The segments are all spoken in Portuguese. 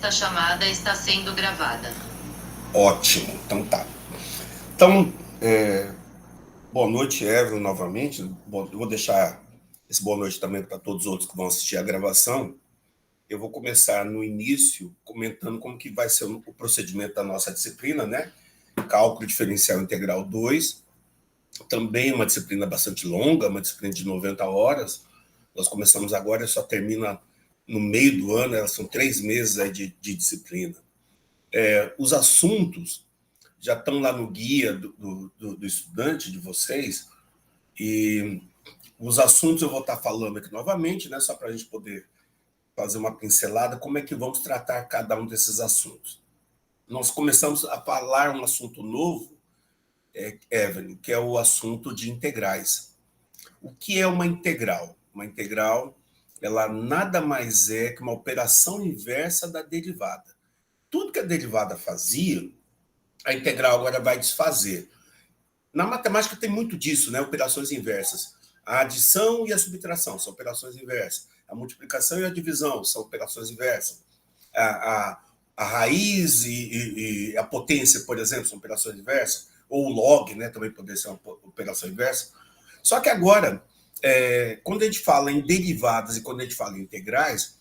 Esta chamada está sendo gravada. Ótimo, então tá. Então, boa noite, Evelyn, novamente. Bom, eu vou deixar esse boa noite também para todos os outros que vão assistir a gravação. Eu vou começar no início comentando como que vai ser o procedimento da nossa disciplina, né? Cálculo diferencial integral 2. Também uma disciplina bastante longa, uma disciplina de 90 horas. Nós começamos agora e só termina no meio do ano, elas são 3 meses aí de disciplina. Os assuntos já estão lá no guia do estudante de vocês, e os assuntos eu vou estar falando aqui novamente, né, só para a gente poder fazer uma pincelada, como é que vamos tratar cada um desses assuntos. Nós começamos a falar um assunto novo, Evelyn, que é o assunto de integrais. O que é uma integral? Uma integral, ela nada mais é que uma operação inversa da derivada. Tudo que a derivada fazia, a integral agora vai desfazer. Na matemática tem muito disso, né? Operações inversas. A adição e a subtração são operações inversas. A multiplicação e a divisão são operações inversas. A raiz e a potência, por exemplo, são operações inversas. Ou o log, né? Também poderia ser uma operação inversa. Só que agora, quando a gente fala em derivadas e quando a gente fala em integrais,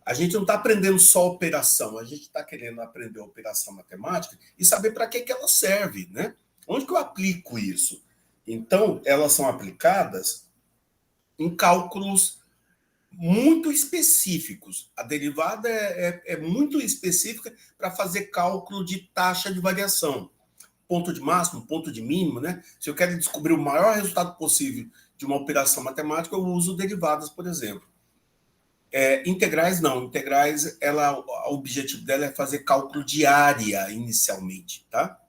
a gente não está aprendendo só operação, a gente está querendo aprender a operação matemática e saber para que ela serve, né? Onde que eu aplico isso? Então, elas são aplicadas em cálculos muito específicos. A derivada é muito específica para fazer cálculo de taxa de variação. Ponto de máximo, ponto de mínimo, né? Se eu quero descobrir o maior resultado possível de uma operação matemática, eu uso derivadas, por exemplo. Integrais não. Integrais, o objetivo dela é fazer cálculo de área inicialmente, tá?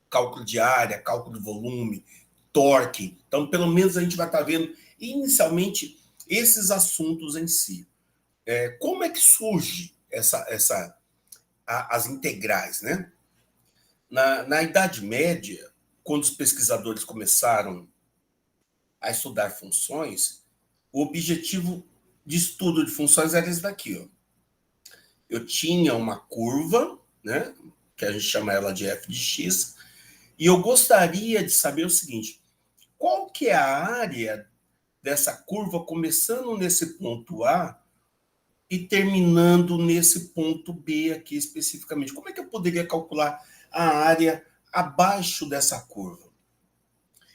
Cálculo de área, cálculo de volume, torque. Então, pelo menos a gente vai estar vendo inicialmente esses assuntos em si. Como é que surge as integrais, né? Na Idade Média, quando os pesquisadores começaram a estudar funções, o objetivo de estudo de funções era esse daqui, ó. Eu tinha uma curva, né, que a gente chama ela de f de x, e eu gostaria de saber o seguinte: qual que é a área dessa curva começando nesse ponto A e terminando nesse ponto B aqui especificamente? Como é que eu poderia calcular a área abaixo dessa curva?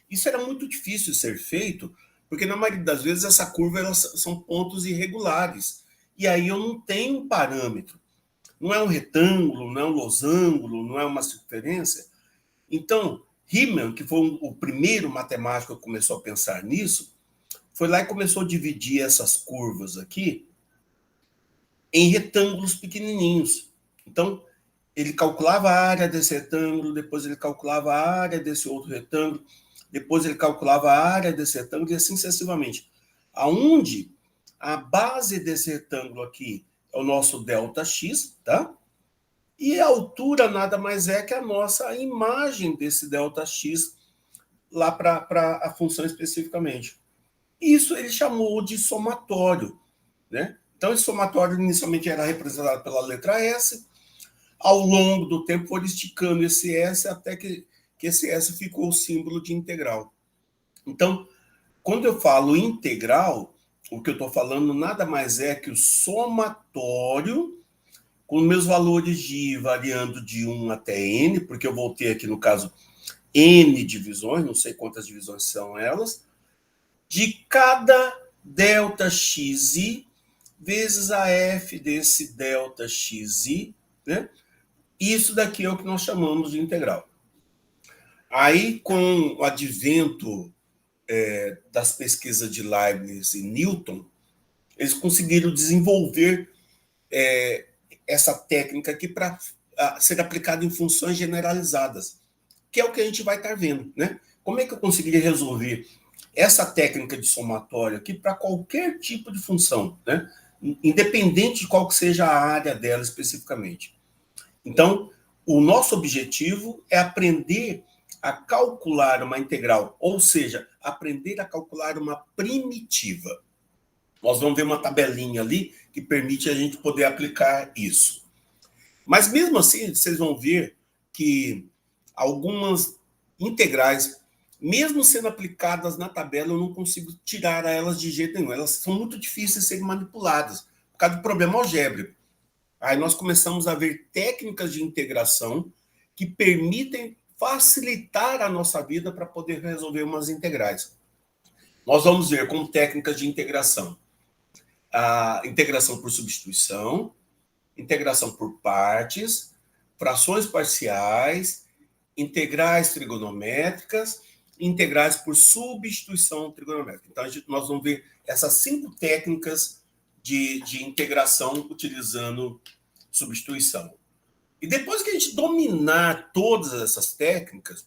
Isso era muito difícil de ser feito, porque na maioria das vezes essa curva elas são pontos irregulares. E aí eu não tenho um parâmetro. Não é um retângulo, não é um losango, não é uma circunferência. Então, Riemann, que foi o primeiro matemático que começou a pensar nisso, foi lá e começou a dividir essas curvas aqui em retângulos pequenininhos. Então, ele calculava a área desse retângulo, depois ele calculava a área desse outro retângulo, depois ele calculava a área desse retângulo e assim sucessivamente. Aonde a base desse retângulo aqui é o nosso ΔX, tá? E a altura nada mais é que a nossa imagem desse ΔX lá para a função especificamente. Isso ele chamou de somatório, né? Então, esse somatório inicialmente era representado pela letra S, ao longo do tempo foi esticando esse S até que esse S ficou o símbolo de integral. Então, quando eu falo integral, o que eu estou falando nada mais é que o somatório, com meus valores de I variando de 1 até N, porque eu vou ter aqui, no caso, N divisões, não sei quantas divisões são elas, de cada ΔXi vezes a F desse ΔXi, né? Isso daqui é o que nós chamamos de integral. Aí, com o advento das pesquisas de Leibniz e Newton, eles conseguiram desenvolver essa técnica aqui para ser aplicada em funções generalizadas, que é o que a gente vai estar vendo, né? Como é que eu conseguiria resolver essa técnica de somatório aqui para qualquer tipo de função, né? Independente de qual que seja a área dela especificamente. Então, o nosso objetivo é aprender a calcular uma integral, ou seja, aprender a calcular uma primitiva. Nós vamos ver uma tabelinha ali que permite a gente poder aplicar isso. Mas mesmo assim, vocês vão ver que algumas integrais, mesmo sendo aplicadas na tabela, eu não consigo tirar elas de jeito nenhum. Elas são muito difíceis de serem manipuladas, por causa do problema algébrico. Aí nós começamos a ver técnicas de integração que permitem facilitar a nossa vida para poder resolver umas integrais. Nós vamos ver como técnicas de integração a integração por substituição, integração por partes, frações parciais, integrais trigonométricas, integrais por substituição trigonométrica. Então, nós vamos ver essas 5 técnicas de integração utilizando substituição. E depois que a gente dominar todas essas técnicas,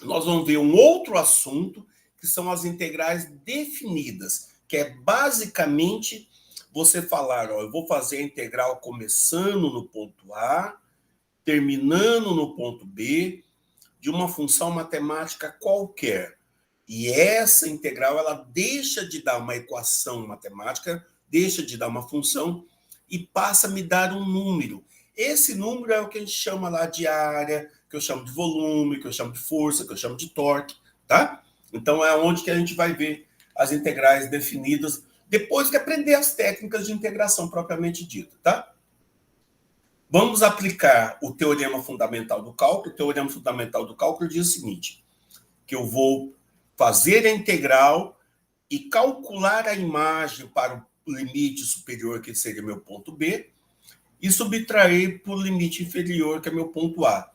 nós vamos ver um outro assunto, que são as integrais definidas, que é basicamente você falar, ó, eu vou fazer a integral começando no ponto A, terminando no ponto B, de uma função matemática qualquer. E essa integral, ela deixa de dar uma equação matemática, deixa de dar uma função e passa a me dar um número. Esse número é o que a gente chama lá de área, que eu chamo de volume, que eu chamo de força, que eu chamo de torque, tá? Então, é onde que a gente vai ver as integrais definidas, depois que aprender as técnicas de integração propriamente dita, tá? Vamos aplicar o teorema fundamental do cálculo. O teorema fundamental do cálculo diz o seguinte, que eu vou fazer a integral e calcular a imagem para o limite superior, que seria meu ponto B, e subtrair para o limite inferior, que é meu ponto A.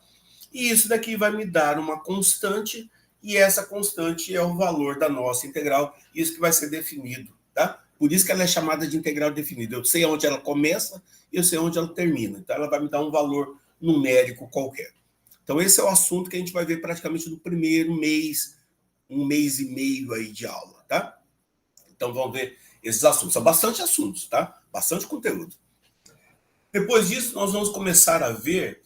E isso daqui vai me dar uma constante, e essa constante é o valor da nossa integral, isso que vai ser definido, tá? Por isso que ela é chamada de integral definida. Eu sei onde ela começa e eu sei onde ela termina. Então, ela vai me dar um valor numérico qualquer. Então, esse é o assunto que a gente vai ver praticamente no primeiro mês, um mês e meio aí de aula, tá? Então, vamos ver esses assuntos. São bastante assuntos, tá? Bastante conteúdo. Depois disso, nós vamos começar a ver,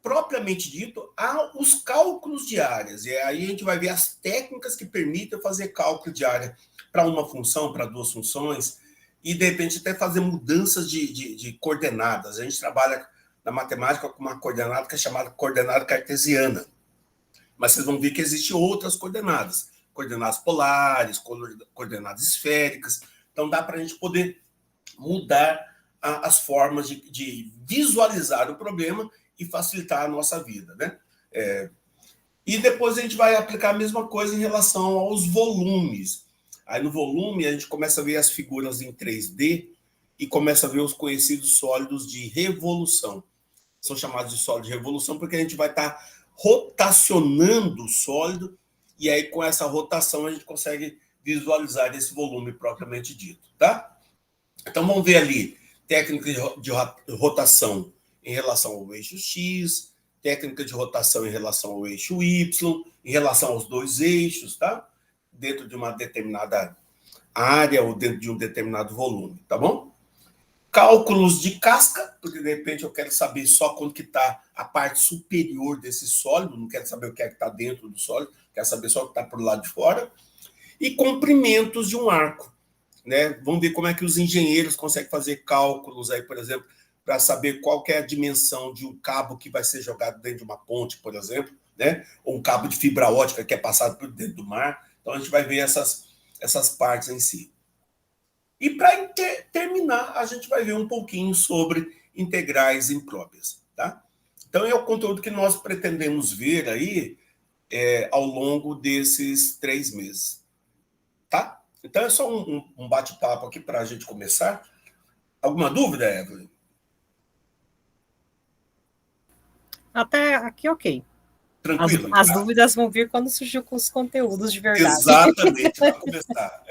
propriamente dito, os cálculos de áreas. E aí a gente vai ver as técnicas que permitem fazer cálculo de área para uma função, para 2 funções, e, de repente, até fazer mudanças de coordenadas. A gente trabalha na matemática com uma coordenada que é chamada coordenada cartesiana. Mas vocês vão ver que existem outras coordenadas polares, coordenadas esféricas. Então, dá para a gente poder mudar as formas de visualizar o problema e facilitar a nossa vida, né? E depois a gente vai aplicar a mesma coisa em relação aos volumes. Aí no volume a gente começa a ver as figuras em 3D e começa a ver os conhecidos sólidos de revolução. São chamados de sólido de revolução porque a gente vai estar rotacionando o sólido e aí com essa rotação a gente consegue visualizar esse volume propriamente dito, tá? Então vamos ver ali técnica de rotação em relação ao eixo X, técnica de rotação em relação ao eixo Y, em relação aos 2 eixos, tá? Dentro de uma determinada área ou dentro de um determinado volume, tá bom? Cálculos de casca, porque de repente eu quero saber só quando que está a parte superior desse sólido, não quero saber o que é que está dentro do sólido, quero saber só o que está por lado de fora. E comprimentos de um arco, né? Vamos ver como é que os engenheiros conseguem fazer cálculos aí, por exemplo, para saber qual que é a dimensão de um cabo que vai ser jogado dentro de uma ponte, por exemplo, né? Ou um cabo de fibra ótica que é passado por dentro do mar. Então, a gente vai ver essas partes em si. E para terminar, a gente vai ver um pouquinho sobre integrais impróprias, tá? Então, é o conteúdo que nós pretendemos ver aí ao longo desses 3 meses, tá? Então, é só um bate-papo aqui para a gente começar. Alguma dúvida, Evelyn? Até aqui, ok. Tranquilo? As dúvidas vão vir quando surgir com os conteúdos de verdade. Exatamente, para começar.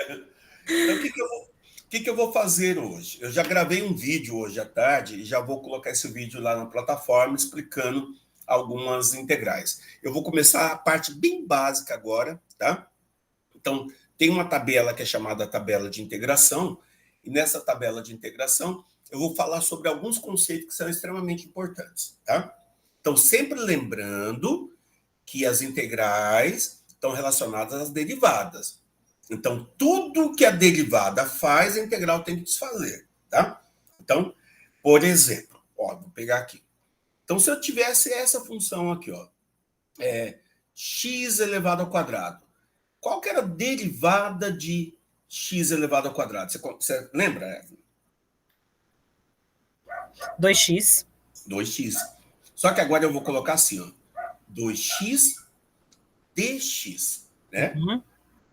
Então, o que eu vou fazer hoje? Eu já gravei um vídeo hoje à tarde e já vou colocar esse vídeo lá na plataforma explicando algumas integrais. Eu vou começar a parte bem básica agora, tá? Então, tem uma tabela que é chamada tabela de integração, e nessa tabela de integração eu vou falar sobre alguns conceitos que são extremamente importantes, tá? Então, sempre lembrando que as integrais estão relacionadas às derivadas. Então, tudo que a derivada faz, a integral tem que desfazer, tá? Então, por exemplo, vou pegar aqui. Então, se eu tivesse essa função aqui, ó, x elevado ao quadrado, qual que era a derivada de x elevado ao quadrado? Você lembra, Evelyn? 2x. 2x. Só que agora eu vou colocar assim, ó, 2x dx, né? Uhum.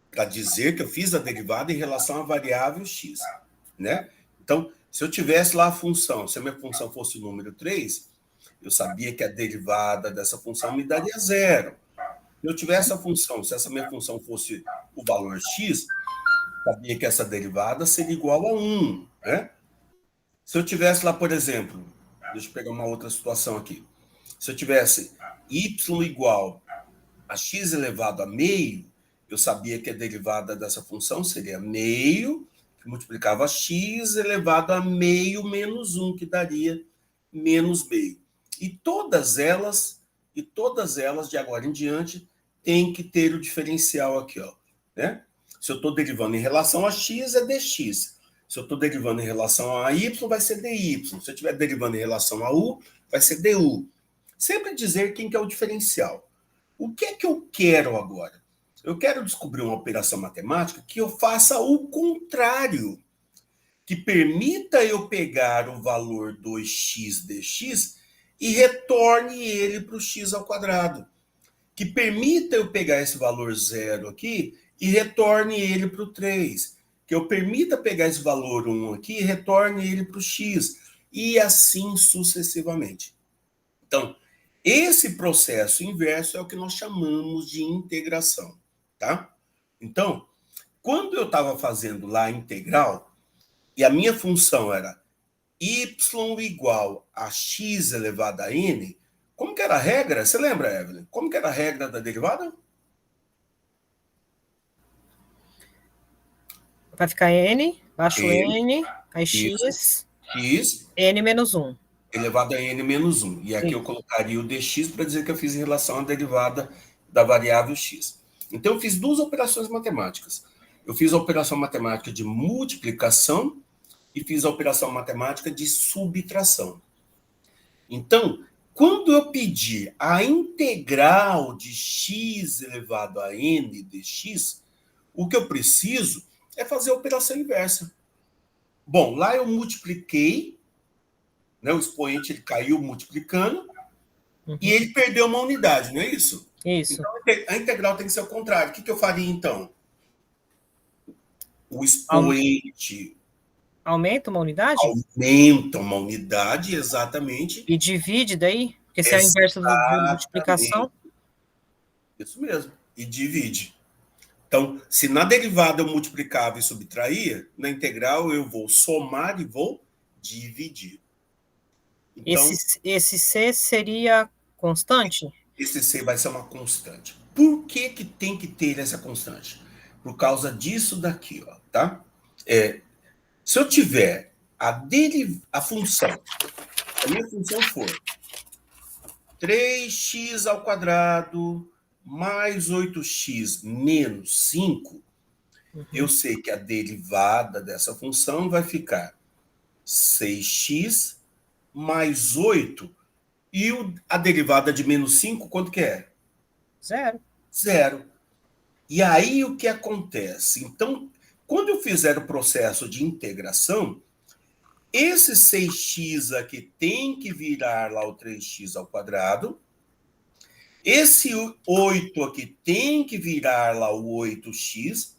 Para dizer que eu fiz a derivada em relação à variável x, né? Então, se eu tivesse lá a função, se a minha função fosse o número 3, eu sabia que a derivada dessa função me daria 0. Se eu tivesse a função, se essa minha função fosse o valor x, eu sabia que essa derivada seria igual a 1, né? Se eu tivesse lá, por exemplo, deixa eu pegar uma outra situação aqui. Se eu tivesse y igual a x elevado a meio, eu sabia que a derivada dessa função seria meio, que multiplicava x elevado a meio menos 1, que daria menos meio. E todas elas, de agora em diante, têm que ter o diferencial aqui, ó, né? Se eu estou derivando em relação a x, é dx. Se eu estou derivando em relação a y, vai ser dy. Se eu estiver derivando em relação a u, vai ser du. Sempre dizer quem que é o diferencial. O que é que eu quero agora? Eu quero descobrir uma operação matemática que eu faça o contrário, que permita eu pegar o valor 2x dx e retorne ele para o x ao quadrado. Que permita eu pegar esse valor 0 aqui e retorne ele para o 3. Que eu permita pegar esse valor 1 aqui e retorne ele para o x. E assim sucessivamente. Então, esse processo inverso é o que nós chamamos de integração, tá? Então, quando eu estava fazendo lá a integral, e a minha função era y igual a x elevado a n, como que era a regra? Você lembra, Evelyn? Como que era a regra da derivada? Vai ficar n, baixo n, aí x n menos 1. Elevado a n menos 1. E aqui Sim. eu colocaria o dx para dizer que eu fiz em relação à derivada da variável x. Então, eu fiz duas operações matemáticas. Eu fiz a operação matemática de multiplicação e fiz a operação matemática de subtração. Então, quando eu pedir a integral de x elevado a n dx, o que eu preciso é fazer a operação inversa. Bom, lá eu multipliquei, né, o expoente ele caiu multiplicando, e ele perdeu uma unidade, não é isso? Isso. Então, a integral tem que ser o contrário. O que eu faria, então? O expoente Aumenta uma unidade? aumenta uma unidade, exatamente. E divide daí? Porque se é o inverso da multiplicação. Isso mesmo. E divide. Então, se na derivada eu multiplicava e subtraía, na integral eu vou somar e vou dividir. Então, esse C seria constante? Esse C vai ser uma constante. Por que que tem que ter essa constante? Por causa disso daqui, ó, tá? Se eu tiver a função, se a minha função for 3x ao quadrado mais 8x menos 5, eu sei que a derivada dessa função vai ficar 6x mais 8. E a derivada de menos 5, quanto que é? 0. 0. E aí o que acontece? Então, quando eu fizer o processo de integração, esse 6x aqui tem que virar lá o 3x ao quadrado. Esse 8 aqui tem que virar lá o 8x.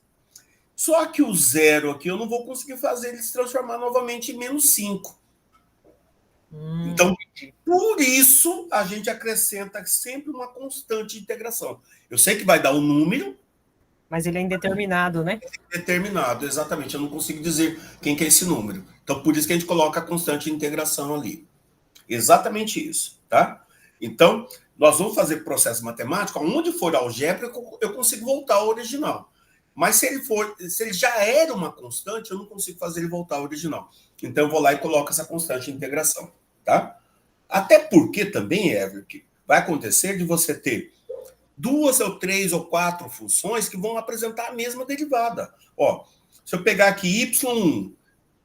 Só que o 0 aqui eu não vou conseguir fazer ele se transformar novamente em menos 5. Então, por isso, a gente acrescenta sempre uma constante de integração. Eu sei que vai dar um número. Mas ele é indeterminado, né? Determinado, exatamente. Eu não consigo dizer quem que é esse número. Então, por isso que a gente coloca a constante de integração ali. Exatamente isso, tá? Então, nós vamos fazer processo matemático, onde for algébrico, eu consigo voltar ao original. Mas se ele já era uma constante, eu não consigo fazer ele voltar ao original. Então, eu vou lá e coloco essa constante de integração, tá? Até porque também, Ever, vai acontecer de você ter 2 ou 3 ou 4 funções que vão apresentar a mesma derivada. Ó, se eu pegar aqui y1,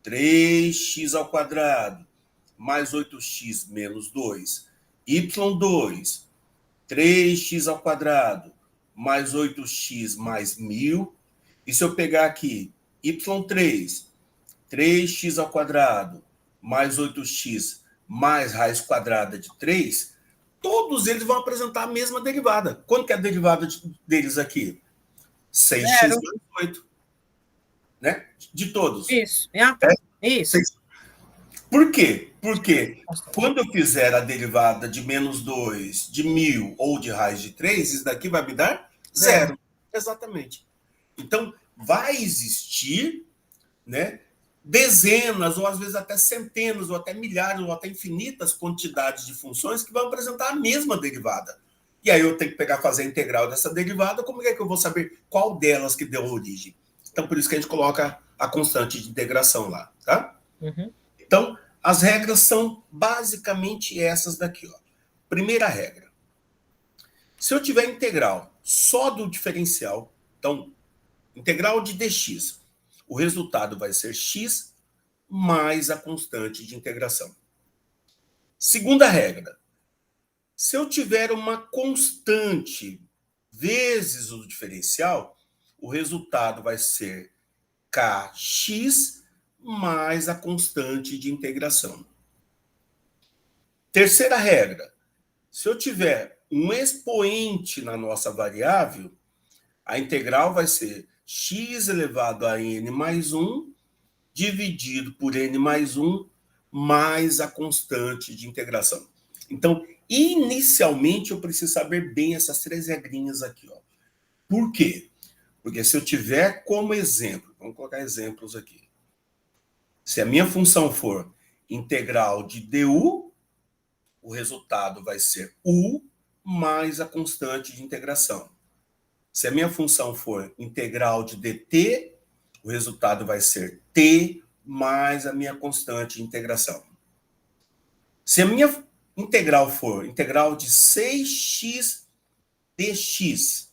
3x ao quadrado, mais 8x menos 2, y2, 3x ao quadrado, mais 8x mais 1.000. E se eu pegar aqui y3, 3x ao quadrado, mais 8x, mais raiz quadrada de 3, todos eles vão apresentar a mesma derivada. Quanto que é a derivada deles aqui? 6x Zero. mais 8. Né? De todos. Isso. Isso. Por quê? Porque quando eu fizer a derivada de menos 2, de 1.000 ou de raiz de 3, isso daqui vai me dar zero. Exatamente. Então, vai existir, né, dezenas, ou às vezes até centenas, ou até milhares, ou até infinitas quantidades de funções que vão apresentar a mesma derivada. E aí eu tenho que pegar, fazer a integral dessa derivada. Como é que eu vou saber qual delas que deu origem? Então, por isso que a gente coloca a constante de integração lá, tá? Uhum. Então, as regras são basicamente essas daqui, ó. Primeira regra. Se eu tiver integral só do diferencial, então, integral de dx, o resultado vai ser x mais a constante de integração. Segunda regra. Se eu tiver uma constante vezes o diferencial, o resultado vai ser kx mais a constante de integração. Terceira regra. Se eu tiver um expoente na nossa variável, a integral vai ser x elevado a n mais 1 dividido por n mais 1 mais a constante de integração. Então, inicialmente, eu preciso saber bem essas três regrinhas aqui, ó. Por quê? Porque se eu tiver como exemplo, vamos colocar exemplos aqui. Se a minha função for integral de du, o resultado vai ser u mais a constante de integração. Se a minha função for integral de dt, o resultado vai ser t mais a minha constante de integração. Se a minha integral for integral de 6x dx,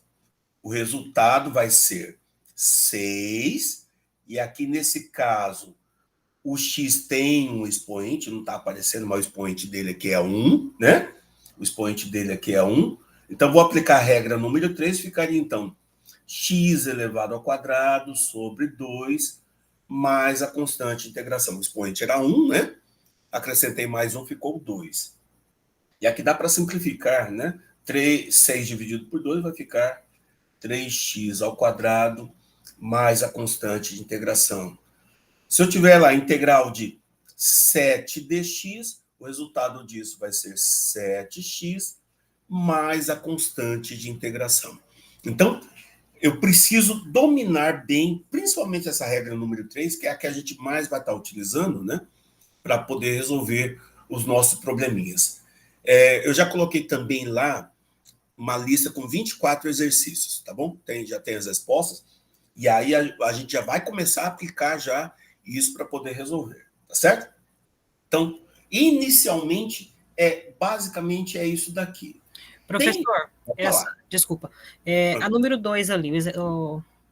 o resultado vai ser 6, e aqui nesse caso, o x tem um expoente, não está aparecendo, mas o expoente dele aqui é 1, né? O expoente dele aqui é 1. Então, vou aplicar a regra número 3, ficaria, então, x elevado ao quadrado sobre 2 mais a constante de integração. O expoente era 1, né? Acrescentei mais 1, ficou 2. E aqui dá para simplificar, né? 6 dividido por 2 vai ficar 3x ao quadrado mais a constante de integração. Se eu tiver lá integral de 7dx, o resultado disso vai ser 7x mais a constante de integração. Então, eu preciso dominar bem, principalmente essa regra número 3, que é a que a gente mais vai estar utilizando, né, para poder resolver os nossos probleminhas. Eu já coloquei também lá uma lista com 24 exercícios, tá bom? Já tem as respostas, e aí a gente já vai começar a aplicar já isso para poder resolver, tá certo? Então, inicialmente, basicamente é isso daqui. Professor, desculpa, a número 2 ali,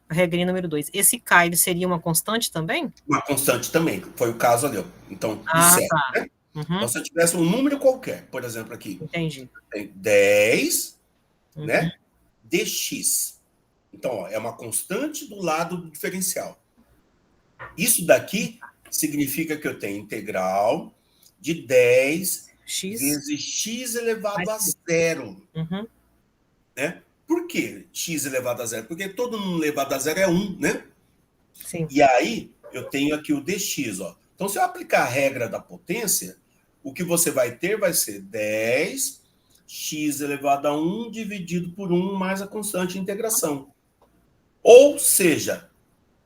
a regrinha número 2, esse K, ele seria uma constante também? Uma constante também, foi o caso ali, ó. Então, zero, tá. né? Uhum. Então, se eu tivesse um número qualquer, por exemplo, aqui, entendi, tem 10, né, dx. Então, ó, é uma constante do lado do diferencial. Isso daqui significa que eu tenho integral de 10 vezes x elevado a zero. Uhum. Né? Por que x elevado a zero? Porque todo número elevado a zero é 1, né? Sim. E aí, eu tenho aqui o dx, ó. Então, se eu aplicar a regra da potência, o que você vai ter vai ser 10 x elevado a 1 dividido por 1 mais a constante de integração. Ou seja,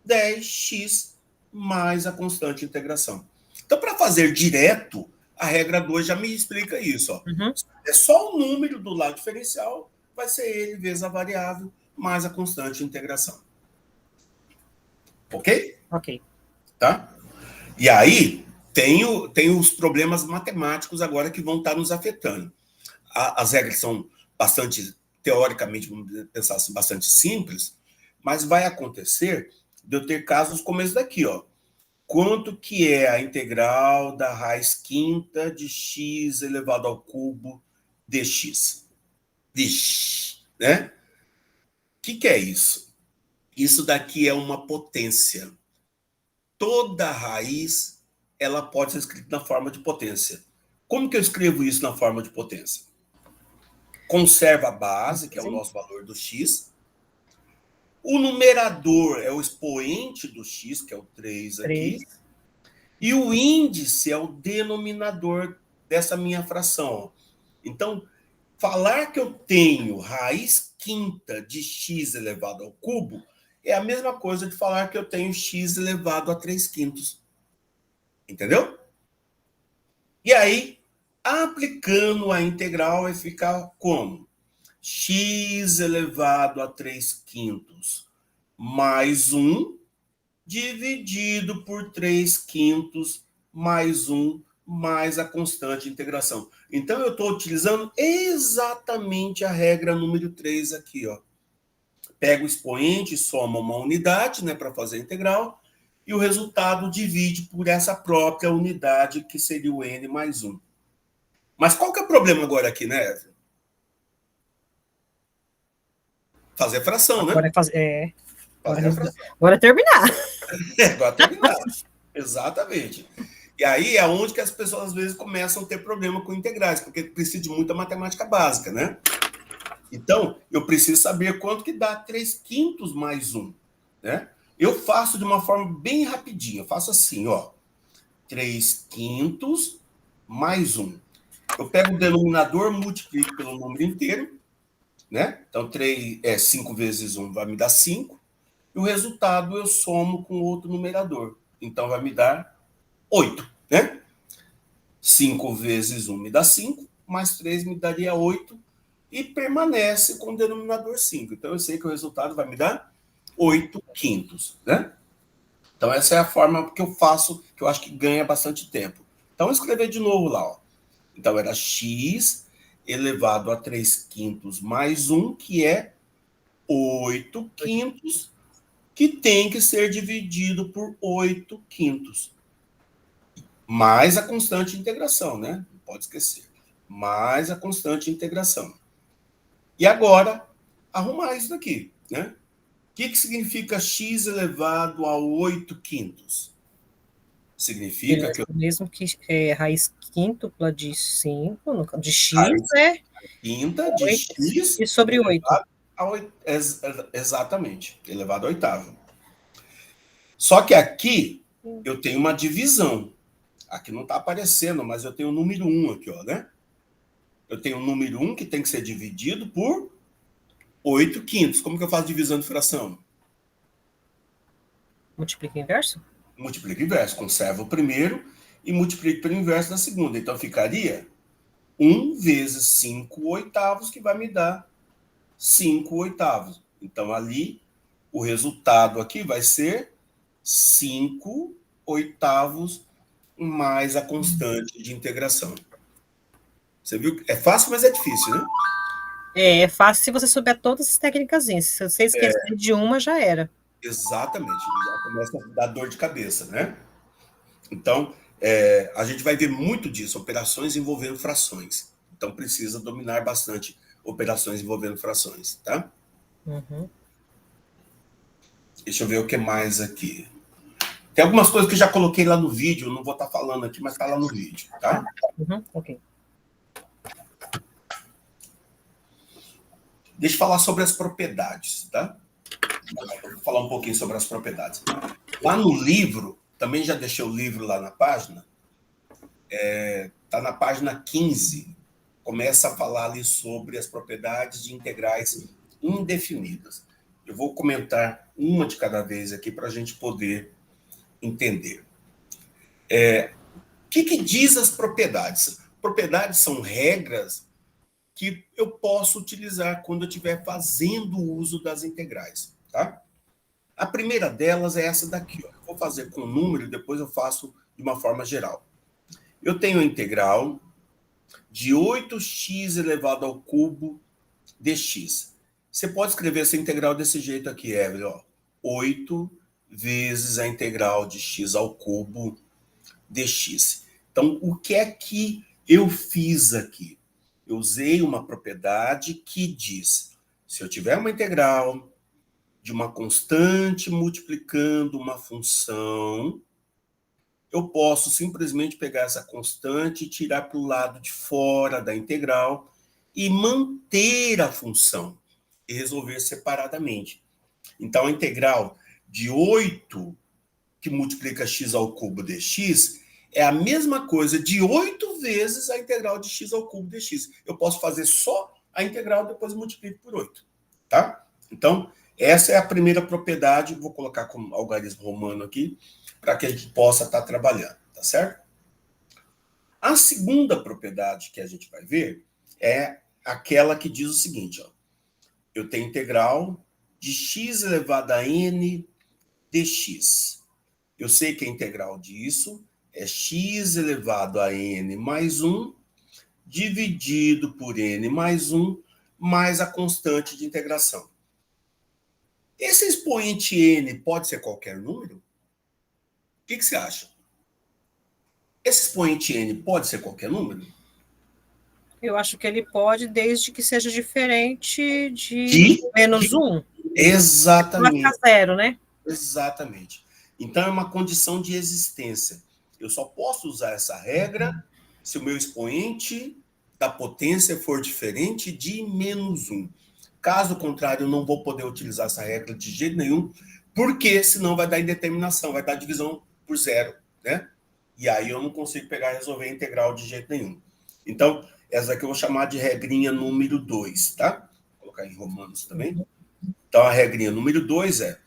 10x mais a constante de integração. Então, para fazer direto, a regra 2 já me explica isso. Ó. Uhum. É só o número do lado diferencial, vai ser ele vezes a variável mais a constante de integração. Ok? Ok. Tá? E aí, tem os problemas matemáticos agora que vão estar nos afetando. As regras são bastante, teoricamente, vamos pensar assim, bastante simples, mas vai acontecer de eu ter casos como esse daqui, ó. Quanto que é a integral da raiz quinta de x elevado ao cubo dx. Né? O que é isso? Isso daqui é uma potência. Toda raiz ela pode ser escrita na forma de potência. Como que eu escrevo isso na forma de potência? Conserva a base, que é o nosso valor do x. O numerador é o expoente do x, que é o 3 aqui. 3. E o índice é o denominador dessa minha fração. Então, falar que eu tenho raiz quinta de x elevado ao cubo é a mesma coisa de falar que eu tenho x elevado a 3 quintos. Entendeu? E aí, aplicando a integral, vai ficar como? X elevado a 3 quintos mais 1 dividido por 3 quintos mais 1 mais a constante de integração. Então, eu estou utilizando exatamente a regra número 3 aqui. Ó. Pega o expoente, soma uma unidade, né, para fazer a integral, e o resultado divide por essa própria unidade, que seria o n mais 1. Mas qual que é o problema agora aqui, né, Evelyn? Fazer fração, Agora né? é fazer. Agora é terminar. Agora terminar. Exatamente. E aí é onde que as pessoas às vezes começam a ter problema com integrais, porque precisa de muita matemática básica, né? Então, eu preciso saber quanto que dá 3 quintos mais 1, né? Eu faço de uma forma bem rapidinha. Eu faço assim, ó. 3 quintos mais 1. Eu pego o denominador, multiplico pelo número inteiro, né? Então, 5 vezes 1 vai me dar 5. E o resultado eu somo com outro numerador. Então, vai me dar 8, né? 5 vezes 1 me dá 5, mais 3 me daria 8, e permanece com o denominador 5. Então, eu sei que o resultado vai me dar 8 quintos, né? Então, essa é a forma que eu faço, que eu acho que ganha bastante tempo. Então, eu escrever de novo lá, ó. Então, era x elevado a 3 quintos mais 1, que é 8 quintos, que tem que ser dividido por 8 quintos. Mais a constante de integração, né? Não pode esquecer. Mais a constante de integração. E agora, arrumar isso daqui, né? O que significa x elevado a 8 quintos? Significa que eu... Mesmo que raiz quíntupla de 5, de x, raiz quinta de 8, x e sobre 8. Exatamente, elevado ao oitavo. Só que aqui eu tenho uma divisão. Aqui não está aparecendo, mas eu tenho o número 1 aqui, ó, né? Eu tenho o número 1 que tem que ser dividido por 8 quintos. Como que eu faço divisão de fração? Multiplica inverso? Multiplica inverso. Conserva o primeiro e multiplica pelo inverso da segunda. Então, ficaria 1 vezes 5 oitavos, que vai me dar 5 oitavos. Então, ali, o resultado aqui vai ser 5 oitavos mais a constante de integração. Você viu? É fácil, mas é difícil, né? É fácil se você souber todas as técnicas. Se você esquecer de uma, já era. Exatamente. Já começa a dar dor de cabeça, né? Então, a gente vai ver muito disso, operações envolvendo frações. Então, precisa dominar bastante operações envolvendo frações, tá? Uhum. Deixa eu ver o que mais aqui. Tem algumas coisas que eu já coloquei lá no vídeo, não vou estar falando aqui, mas está lá no vídeo, tá? Uhum. Ok. Deixa eu falar sobre as propriedades, tá? Vou falar um pouquinho sobre as propriedades. Lá no livro, também já deixei o livro lá na página, está na página 15, começa a falar ali sobre as propriedades de integrais indefinidas. Eu vou comentar uma de cada vez aqui para a gente poder entender. O que diz as propriedades? Propriedades são regras que eu posso utilizar quando eu estiver fazendo o uso das integrais, tá? A primeira delas é essa daqui, ó. Eu vou fazer com número, depois eu faço de uma forma geral. Eu tenho a integral de 8x elevado ao cubo dx. Você pode escrever essa integral desse jeito aqui, Evelyn, ó. 8 vezes a integral de x ao cubo dx. Então, o que é que eu fiz aqui? Eu usei uma propriedade que diz, se eu tiver uma integral de uma constante multiplicando uma função, eu posso simplesmente pegar essa constante e tirar para o lado de fora da integral e manter a função e resolver separadamente. Então, a integral de 8 que multiplica x ao cubo dx é a mesma coisa de 8 vezes a integral de x ao cubo dx. Eu posso fazer só a integral, depois multiplico por 8. Tá? Então, essa é a primeira propriedade, vou colocar como algarismo romano aqui, para que a gente possa estar trabalhando, tá certo? A segunda propriedade que a gente vai ver é aquela que diz o seguinte, ó, eu tenho integral de x elevado a n dx. Eu sei que a integral disso é x elevado a n mais 1 dividido por n mais 1 mais a constante de integração. Esse expoente n pode ser qualquer número? O que você acha? Esse expoente n pode ser qualquer número? Eu acho que ele pode, desde que seja diferente de menos 1. Exatamente. Marca 0, né? Exatamente. Então, é uma condição de existência. Eu só posso usar essa regra se o meu expoente da potência for diferente de menos 1. Caso contrário, eu não vou poder utilizar essa regra de jeito nenhum, porque senão vai dar indeterminação, vai dar divisão por zero, né? E aí eu não consigo pegar e resolver a integral de jeito nenhum. Então, essa aqui eu vou chamar de regrinha número 2, tá? Vou colocar em romanos também. Então, a regrinha número 2 é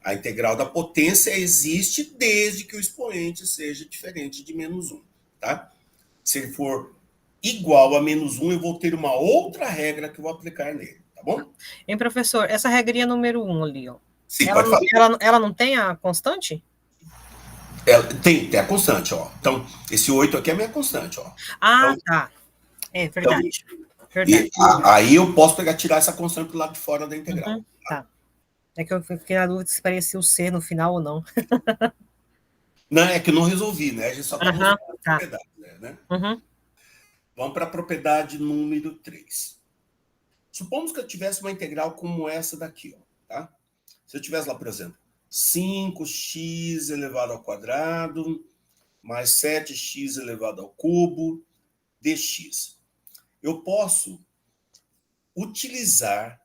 a integral da potência existe desde que o expoente seja diferente de menos 1, tá? Se ele for igual a menos 1, eu vou ter uma outra regra que eu vou aplicar nele, tá bom? Hein, professor, essa regrinha número 1 ali, ó. Sim, pode falar. Ela não tem a constante? Tem a constante, ó. Então, esse 8 aqui é a minha constante, ó. Ah, então, tá. É verdade. Então, verdade. Aí eu posso tirar essa constante do lado de fora da integral. Uhum, tá. É que eu fiquei na dúvida se parecia o C no final ou não. Não, é que eu não resolvi, né? A gente só está mostrando a propriedade, né? Uhum. Vamos para a propriedade número 3. Supomos que eu tivesse uma integral como essa daqui, ó, tá? Se eu tivesse lá, por exemplo, 5x elevado ao quadrado mais 7x elevado ao cubo dx. Eu posso utilizar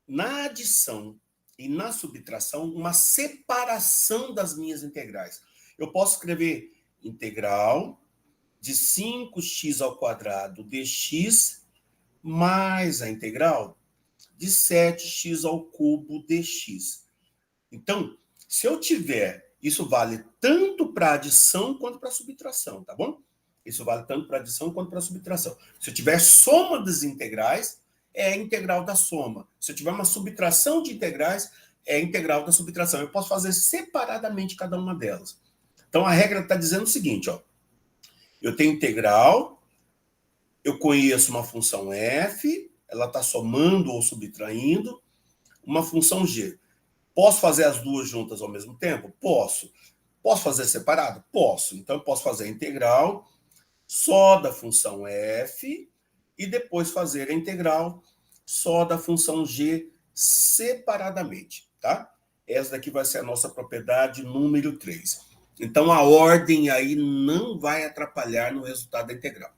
na adição e na subtração uma separação das minhas integrais. Eu posso escrever integral de 5x ao quadrado dx mais a integral de 7x ao cubo dx. Então, se eu tiver, isso vale tanto para adição quanto para subtração, tá bom? Isso vale tanto para adição quanto para subtração. Se eu tiver soma das integrais, é a integral da soma. Se eu tiver uma subtração de integrais, é a integral da subtração. Eu posso fazer separadamente cada uma delas. Então, a regra está dizendo o seguinte, ó. Eu tenho integral, eu conheço uma função f, ela está somando ou subtraindo, uma função g. Posso fazer as duas juntas ao mesmo tempo? Posso. Posso fazer separado? Posso. Então, eu posso fazer a integral só da função f e depois fazer a integral só da função g separadamente, tá? Essa daqui vai ser a nossa propriedade número 3. Então, a ordem aí não vai atrapalhar no resultado da integral.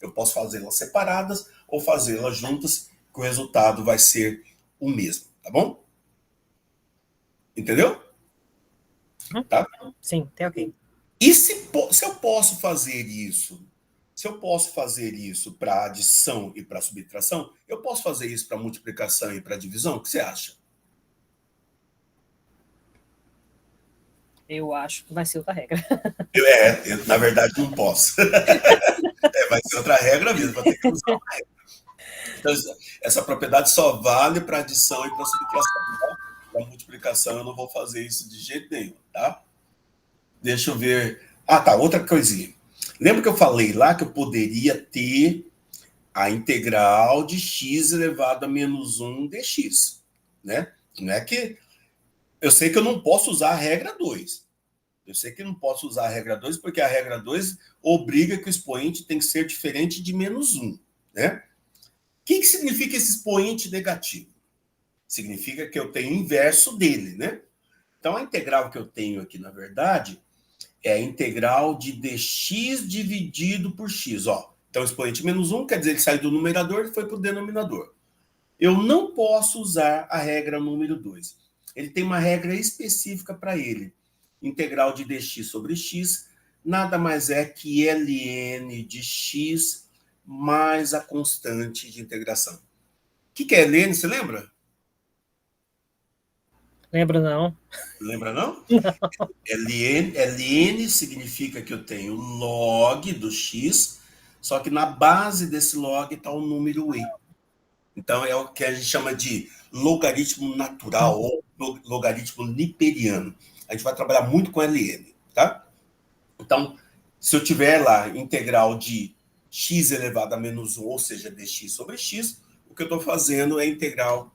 Eu posso fazê-las separadas ou fazê-las juntas, que o resultado vai ser o mesmo, tá bom? Entendeu? Tá? Sim, tá ok. E se eu posso fazer isso? Se eu posso fazer isso para adição e para subtração, eu posso fazer isso para multiplicação e para divisão? O que você acha? Eu acho que vai ser outra regra. Eu, na verdade, não posso. Vai ser outra regra mesmo, vou ter que usar uma regra. Então, essa propriedade só vale para adição e para subtração, tá? Para multiplicação eu não vou fazer isso de jeito nenhum, tá? Deixa eu ver. Ah, tá, outra coisinha. Lembra que eu falei lá que eu poderia ter a integral de x elevado a menos 1 dx, né? Não é que... Eu sei que eu não posso usar a regra 2. Eu sei que eu não posso usar a regra 2 porque a regra 2 obriga que o expoente tem que ser diferente de menos 1. né? O que significa esse expoente negativo? Significa que eu tenho o inverso dele, né? Então, a integral que eu tenho aqui, na verdade, é a integral de dx dividido por x. Ó. Então, expoente menos 1 quer dizer que saiu do numerador e foi para o denominador. Eu não posso usar a regra número 2. Ele tem uma regra específica para ele. Integral de dx sobre x nada mais é que ln de x mais a constante de integração. O que é ln, você lembra? Lembro não. Lembra não? Não. ln significa que eu tenho log do x, só que na base desse log está o número e. Então é o que a gente chama de logaritmo natural ou logaritmo niperiano. A gente vai trabalhar muito com ln, tá? Então, se eu tiver lá integral de x elevado a menos 1, ou seja, dx sobre x, o que eu estou fazendo é integral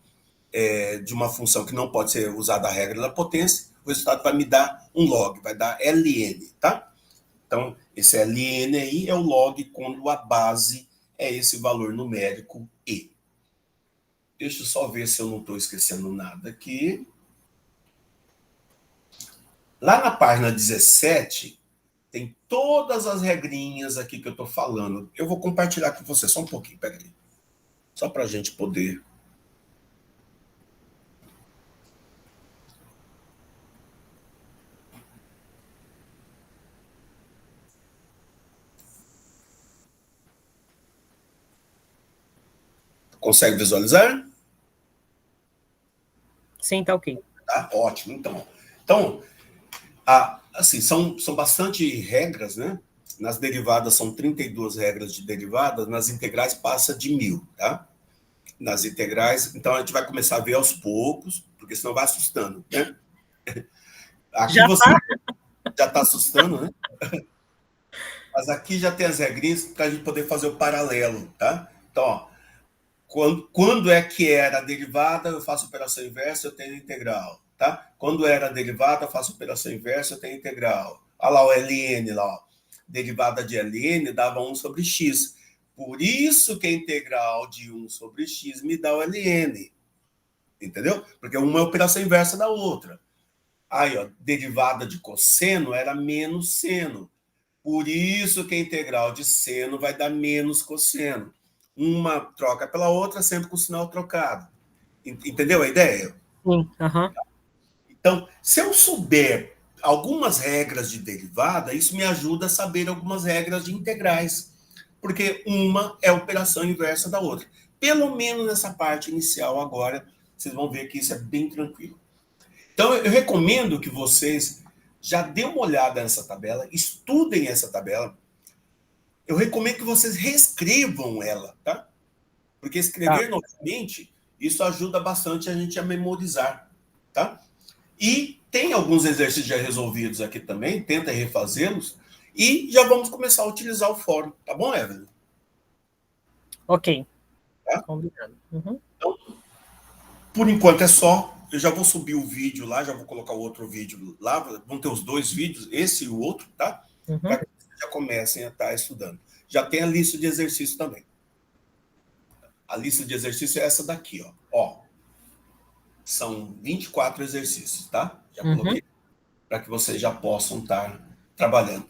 de uma função que não pode ser usada a regra da potência, o resultado vai me dar um log, vai dar ln, tá? Então, esse ln aí é o log quando a base é esse valor numérico e. Deixa eu só ver se eu não estou esquecendo nada aqui. Lá na página 17, tem todas as regrinhas aqui que eu estou falando. Eu vou compartilhar com você só um pouquinho, pega aí. Só para a gente poder... Consegue visualizar? Sim, tá ok. Tá, ótimo. Então assim, são bastante regras, né? Nas derivadas são 32 regras de derivadas, nas integrais passa de 1000, tá? Nas integrais, então a gente vai começar a ver aos poucos, porque senão vai assustando, né? Aqui Já você já está assustando, né? Mas aqui já tem as regrinhas para a gente poder fazer o paralelo, tá? Então, ó, quando é que era a derivada, eu faço operação inversa, eu tenho integral, tá? Quando era a derivada, eu faço operação inversa, eu tenho integral. Olha lá o ln, lá, ó. Derivada de ln dava 1 sobre x. Por isso que a integral de 1 sobre x me dá o ln. Entendeu? Porque uma é a operação inversa da outra. Aí, ó, derivada de cosseno era menos seno. Por isso que a integral de seno vai dar menos cosseno. Uma troca pela outra, sempre com o sinal trocado. Entendeu a ideia? Sim, aham. Então, se eu souber algumas regras de derivada, isso me ajuda a saber algumas regras de integrais. Porque uma é a operação inversa da outra. Pelo menos nessa parte inicial agora, vocês vão ver que isso é bem tranquilo. Então, eu recomendo que vocês já dêem uma olhada nessa tabela, estudem essa tabela. Eu recomendo que vocês reescrevam ela, tá? Porque escrever novamente, isso ajuda bastante a gente a memorizar, tá? E tem alguns exercícios já resolvidos aqui também, tenta refazê-los, e já vamos começar a utilizar o fórum, tá bom, Evelyn? Ok. Tá? Combinado. Uhum. Então, por enquanto é só. Eu já vou subir o vídeo lá, já vou colocar o outro vídeo lá. Vão ter os dois vídeos, esse e o outro, tá? Uhum. Para que vocês já comecem a estar estudando. Já tem a lista de exercícios também. A lista de exercícios é essa daqui, ó. São 24 exercícios, tá? Já coloquei para que vocês já possam estar trabalhando.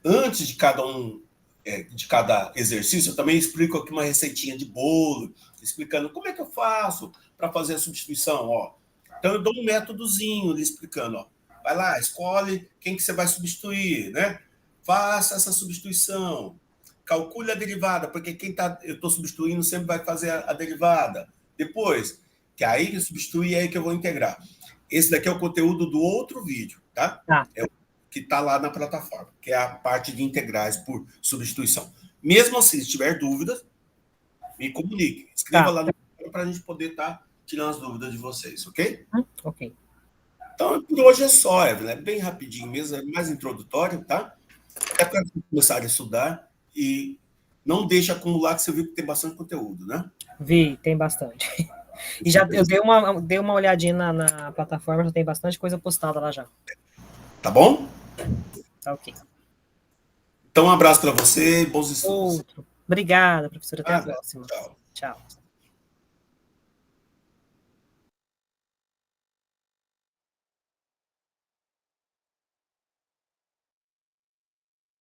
Antes de cada exercício, eu também explico aqui uma receitinha de bolo, explicando como é que eu faço para fazer a substituição, ó. Então, eu dou um métodozinho ali explicando, ó. Vai lá, escolhe quem que você vai substituir, né? Faça essa substituição. Calcule a derivada, porque eu estou substituindo sempre vai fazer a derivada. Depois, que aí que substitui, é aí que eu vou integrar. Esse daqui é o conteúdo do outro vídeo, tá? É o que está lá na plataforma, que é a parte de integrais por substituição. Mesmo assim, se tiver dúvidas, me comunique. Escreva lá no para a gente poder estar tirando as dúvidas de vocês, ok? Ok. Então, por hoje é só, Evelyn. É bem rapidinho mesmo, é mais introdutório, tá? É para começar a estudar e não deixe acumular, que você viu que tem bastante conteúdo, né? Vi, tem bastante. E já eu dei uma olhadinha na plataforma, já tem bastante coisa postada lá já. Tá bom? Tá ok. Então, um abraço para você e bons estudos. Outro. Obrigada, professora. Até a Nada. próxima. Tchau. Tchau.